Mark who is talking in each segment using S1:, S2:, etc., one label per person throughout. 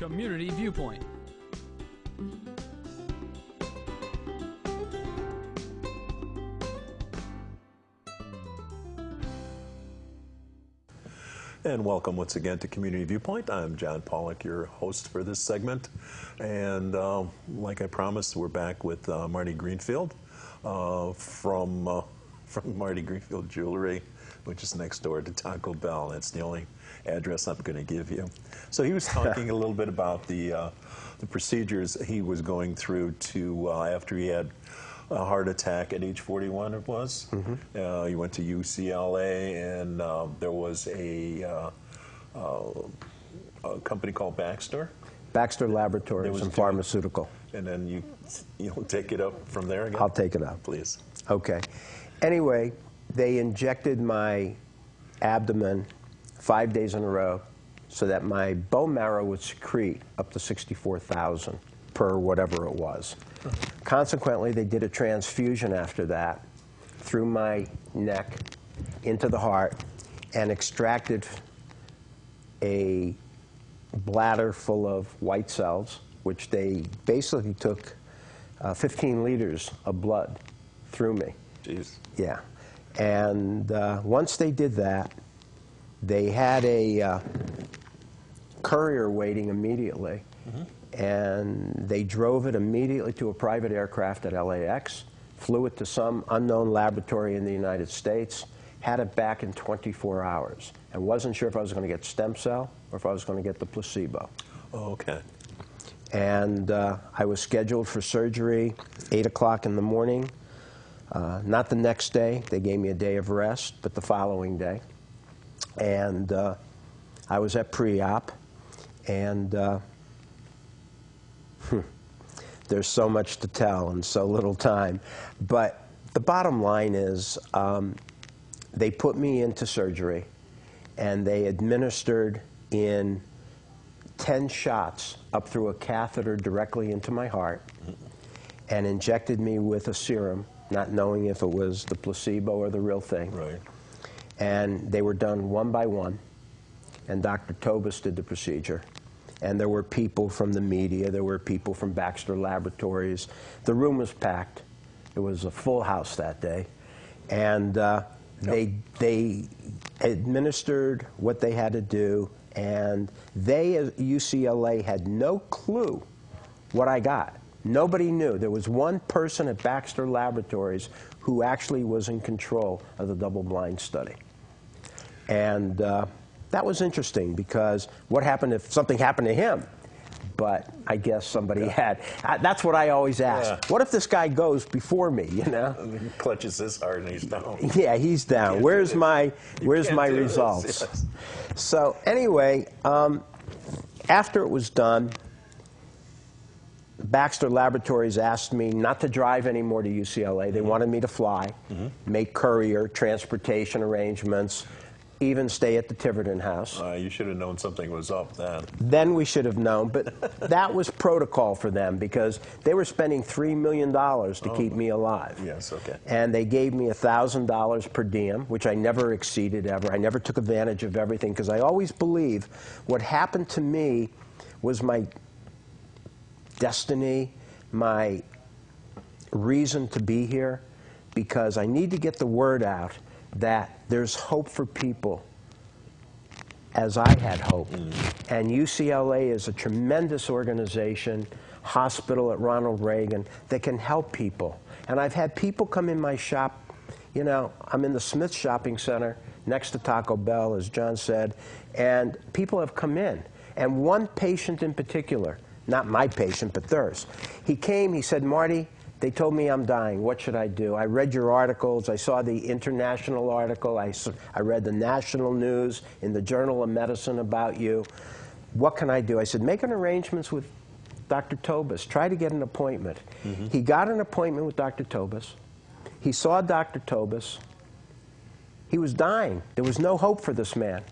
S1: Community Viewpoint.
S2: And welcome once again to Community Viewpoint. I'm John Pawlak, your host for this segment. And like I promised, we're back with Marty Greenfield from Marty Greenfield Jewelry, which is next door to Taco Bell. That's the only address I'm going to give you. So he was talking a little bit about the procedures he was going through to after he had a heart attack at age 41, it was. Mm-hmm. He went to UCLA, and there was a company called Baxter.
S3: Baxter Laboratories and Pharmaceutical.
S2: And then you'll take it up from there again?
S3: I'll take it up.
S2: Please.
S3: Okay. Anyway, they injected my abdomen 5 days in a row so that my bone marrow would secrete up to 64,000 per whatever it was. Consequently, they did a transfusion after that through my neck into the heart and extracted a bladder full of white cells, which they basically took 15 liters of blood through me.
S2: Jeez.
S3: Yeah. And once they did that, they had a courier waiting immediately. Mm-hmm. And they drove it immediately to a private aircraft at LAX, flew it to some unknown laboratory in the United States, had it back in 24 hours, and wasn't sure if I was going to get stem cell or if I was going to get the placebo.
S2: Oh, okay.
S3: And I was scheduled for surgery 8 o'clock in the morning. Not the next day. They gave me a day of rest, but the following day. And I was at pre-op, and there's so much to tell and so little time. But the bottom line is they put me into surgery, and they administered in 10 shots up through a catheter directly into my heart and injected me with a serum, not knowing if it was the placebo or the real thing.
S2: Right.
S3: And they were done one by one, and Dr. Tobis did the procedure. And there were people from the media, there were people from Baxter Laboratories. The room was packed. It was a full house that day. And they administered what they had to do, and they at UCLA had no clue what I got. Nobody knew. There was one person at Baxter Laboratories who actually was in control of the double-blind study. And that was interesting, because what happened if something happened to him? But I guess somebody had. That's what I always ask. Yeah. What if this guy goes before me, you know?
S2: He clutches his heart and he's down.
S3: Yeah, he's down. Where's my results? Yes. So anyway, after it was done, Baxter Laboratories asked me not to drive anymore to UCLA. They wanted me to fly, make courier, transportation arrangements, even stay at the Tiverton house.
S2: You should have known something was up then.
S3: Then we should have known, but that was protocol for them, because they were spending $3 million to keep me alive.
S2: Yes, okay.
S3: And they gave me $1,000 per diem, which I never exceeded ever. I never took advantage of everything, because I always believe what happened to me was my destiny, my reason to be here, because I need to get the word out that there's hope for people as I had hope. And UCLA is a tremendous organization, hospital at Ronald Reagan, that can help people. And I've had people come in my shop. You know, I'm in the Smith Shopping Center next to Taco Bell, as John said, and people have come in. And one patient in particular, not my patient, but theirs, he came, he said, "Marty, they told me I'm dying. What should I do? I read your articles. I saw the international article. I read the national news in the Journal of Medicine about you. What can I do?" I said, "Make an arrangements with Dr. Tobis. Try to get an appointment." He got an appointment with Dr. Tobis. He saw Dr. Tobis. He was dying. There was no hope for this man.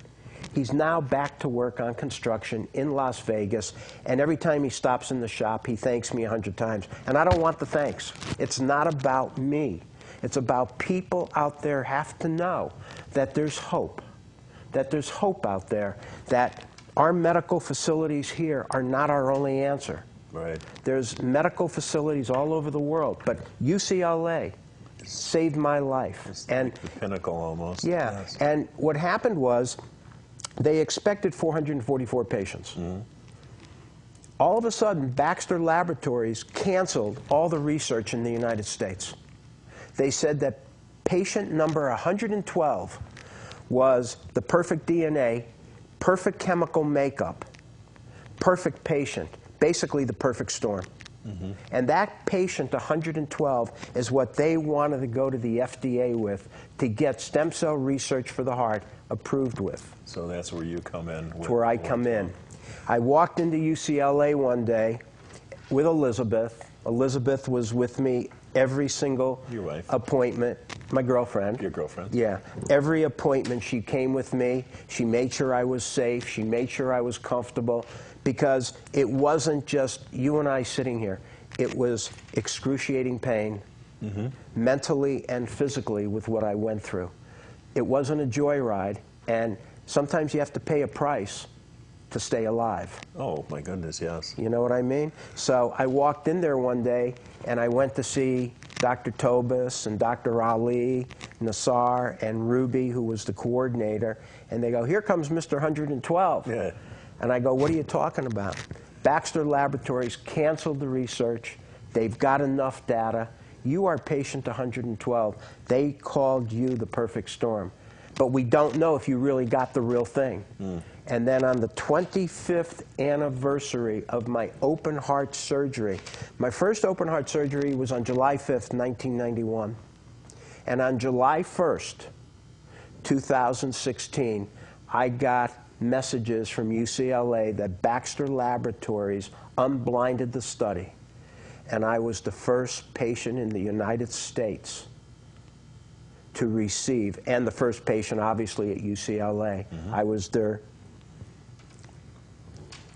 S3: He's now back to work on construction in Las Vegas, and every time he stops in the shop, he thanks me 100 times. And I don't want the thanks. It's not about me. It's about people out there have to know that there's hope, that there's hope out there, that our medical facilities here are not our only answer.
S2: Right.
S3: There's medical facilities all over the world, but UCLA saved my life.
S2: It's
S3: and
S2: like the pinnacle almost.
S3: yeah,
S2: Yes.
S3: and what happened was they expected 444 patients.
S2: Mm-hmm.
S3: All of a sudden, Baxter Laboratories canceled all the research in the United States. They said that patient number 112 was the perfect DNA, perfect chemical makeup, perfect patient, basically the perfect storm. Mm-hmm. And that patient 112 is what they wanted to go to the FDA with to get stem cell research for the heart approved with.
S2: So that's where you come in.
S3: That's where I come in. I walked into UCLA one day with Elizabeth. Elizabeth was with me every single
S2: Your wife.
S3: appointment. My girlfriend.
S2: Your girlfriend.
S3: Yeah. Every appointment she came with me. She made sure I was safe. She made sure I was comfortable, because it wasn't just you and I sitting here. It was excruciating pain, mm-hmm. mentally and physically, with what I went through. It wasn't a joyride, and sometimes you have to pay a price to stay alive.
S2: Oh, my goodness, yes.
S3: You know what I mean? So I walked in there one day, and I went to see Dr. Tobis and Dr. Ali, Nassar, and Ruby, who was the coordinator, and they go, "Here comes Mr. 112.
S2: Yeah.
S3: And I go, "What are you talking about?" Baxter Laboratories canceled the research. They've got enough data. You are patient 112. They called you the perfect storm. But we don't know if you really got the real thing. Mm. And then on the 25th anniversary of my open heart surgery, my first open heart surgery was on July 5th, 1991. And on July 1st, 2016, I got messages from UCLA that Baxter Laboratories unblinded the study. And I was the first patient in the United States to receive, and the first patient, obviously, at UCLA. Mm-hmm. I was their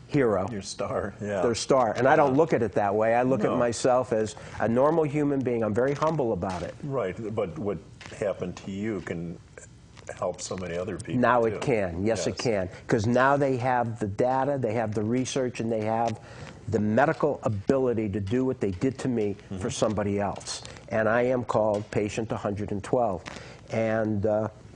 S3: hero.
S2: Your star, yeah.
S3: Their star. And I don't look at it that way. I look
S2: No.
S3: at myself as a normal human being. I'm very humble about it.
S2: Right, but what happened to you can help so many other people.
S3: Now
S2: too.
S3: it can. Yes, it can. Because now they have the data, they have the research, and they have the medical ability to do what they did to me mm-hmm. for somebody else. And I am called patient 112. And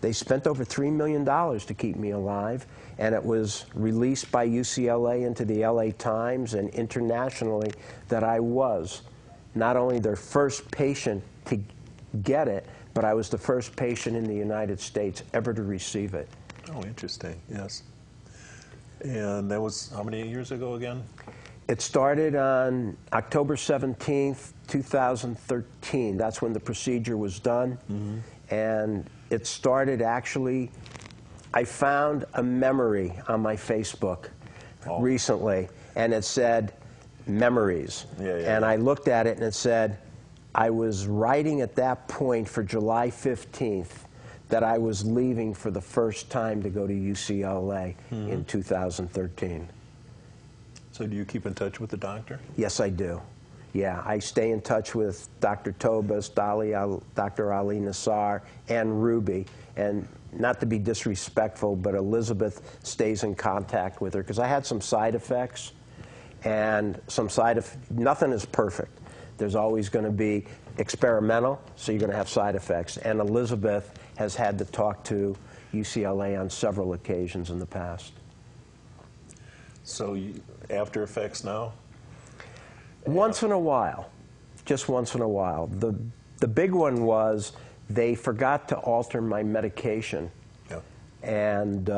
S3: they spent over $3 million to keep me alive. And it was released by UCLA into the LA Times and internationally that I was not only their first patient to get it, but I was the first patient in the United States ever to receive it.
S2: Oh, interesting, yes. And that was how many years ago again?
S3: It started on October 17th, 2013. That's when the procedure was done. Mm-hmm. And it started actually, I found a memory on my Facebook recently, and it said, memories. And I looked at it and it said, I was writing at that point for July 15th that I was leaving for the first time to go to UCLA mm-hmm. in 2013.
S2: So do you keep in touch with the doctor?
S3: Yes, I do. Yeah, I stay in touch with Dr. Tobis, Dr. Ali Nassar, and Ruby. And not to be disrespectful, but Elizabeth stays in contact with her, because I had some side effects, and nothing is perfect. There's always going to be experimental, so you're going to have side effects. And Elizabeth has had to talk to UCLA on several occasions in the past.
S2: So after effects now?
S3: Once in a while, just once in a while. The big one was they forgot to alter my medication, and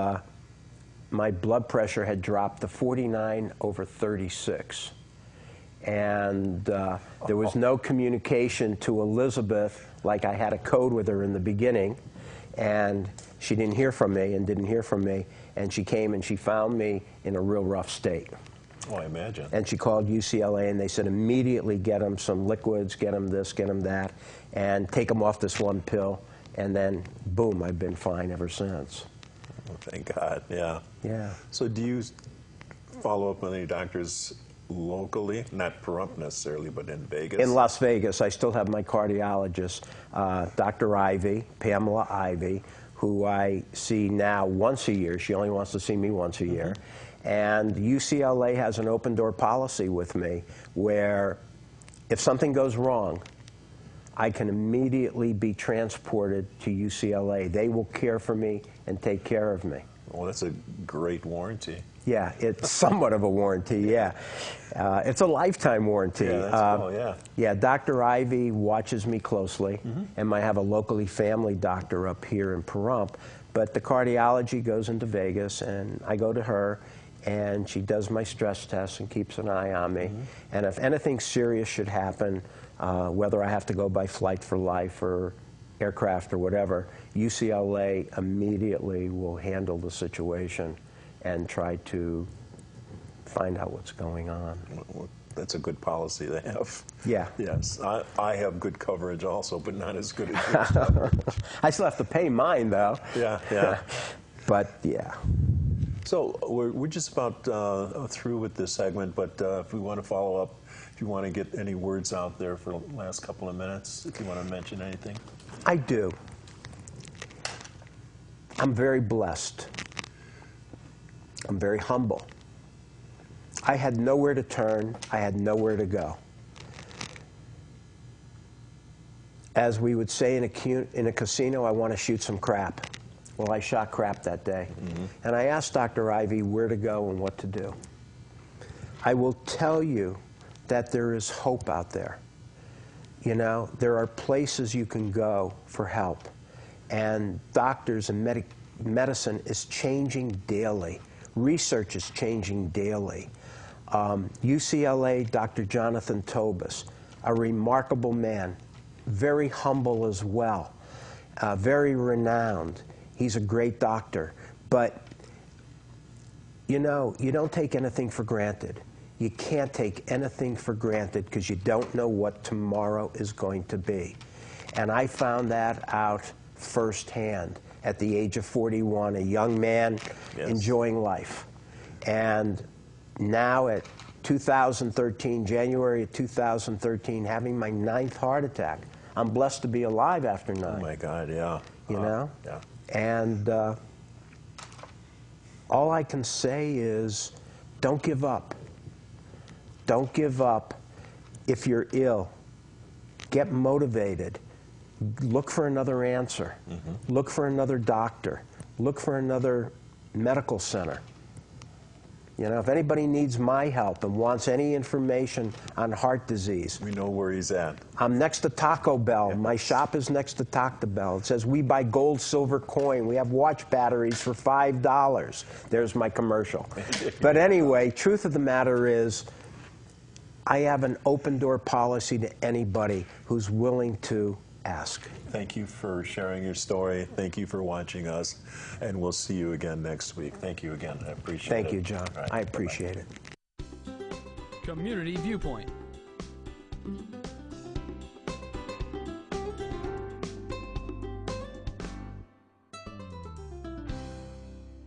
S3: my blood pressure had dropped to 49/36. And there was no communication to Elizabeth, like I had a code with her in the beginning, and she didn't hear from me and didn't hear from me, and she came and she found me in a real rough state.
S2: Oh, I imagine.
S3: And she called UCLA, and they said immediately get him some liquids, get him this, get him that, and take him off this one pill, and then boom, I've been fine ever since.
S2: Oh, thank God, yeah.
S3: Yeah.
S2: So do you follow up with any doctors locally, not Pahrump necessarily, but in Vegas?
S3: In Las Vegas, I still have my cardiologist, Dr. Ivy, Pamela Ivy, who I see now once a year. She only wants to see me once a year. And UCLA has an open door policy with me where if something goes wrong, I can immediately be transported to UCLA. They will care for me and take care of me.
S2: Well, that's a great warranty.
S3: Yeah, it's somewhat of a warranty, yeah. It's a lifetime warranty.
S2: Yeah, that's cool, yeah.
S3: Yeah, Dr. Ivy watches me closely, and I have a locally family doctor up here in Pahrump, but the cardiology goes into Vegas, and I go to her, and she does my stress tests and keeps an eye on me. And if anything serious should happen, whether I have to go by flight for life or aircraft or whatever, UCLA immediately will handle the situation and try to find out what's going on.
S2: Well, that's a good policy to have.
S3: Yeah.
S2: Yes. I have good coverage also, but not as good as yours.
S3: I still have to pay mine, though.
S2: Yeah, yeah.
S3: But, yeah.
S2: So we're just about through with this segment, but if we want to follow up, if you want to get any words out there for the last couple of minutes, if you want to mention anything.
S3: I do. I'm very blessed. I'm very humble. I had nowhere to turn. I had nowhere to go. As we would say in a casino, I want to shoot some crap. Well, I shot crap that day. And I asked Dr. Ivy where to go and what to do. I will tell you that there is hope out there. You know, there are places you can go for help. And doctors and medicine is changing daily. Research is changing daily. UCLA, Dr. Jonathan Tobis, a remarkable man, very humble as well, very renowned. He's a great doctor. But, you know, you don't take anything for granted. You can't take anything for granted because you don't know what tomorrow is going to be. And I found that out firsthand at the age of 41, a young man enjoying life. And now at 2013, January of 2013, having my 9th heart attack. I'm blessed to be alive after 9.
S2: Oh my God, yeah.
S3: You know?
S2: Yeah.
S3: And all I can say is don't give up. Don't give up if you're ill. Get motivated. Look for another answer. Look for another doctor. Look for another medical center. You know, if anybody needs my help and wants any information on heart disease,
S2: We know where he's at.
S3: I'm next to Taco Bell. My shop is next to Taco Bell. It says we buy gold, silver coin. We have watch batteries for $5. There's my commercial. But anyway, truth of the matter is, I have an open door policy to anybody who's willing to ask.
S2: Thank you for sharing your story. Thank you for watching us. And we'll see you again next week. Thank you again. I appreciate it.
S3: Thank you, John.
S2: All right,
S3: I appreciate it.
S1: Community Viewpoint.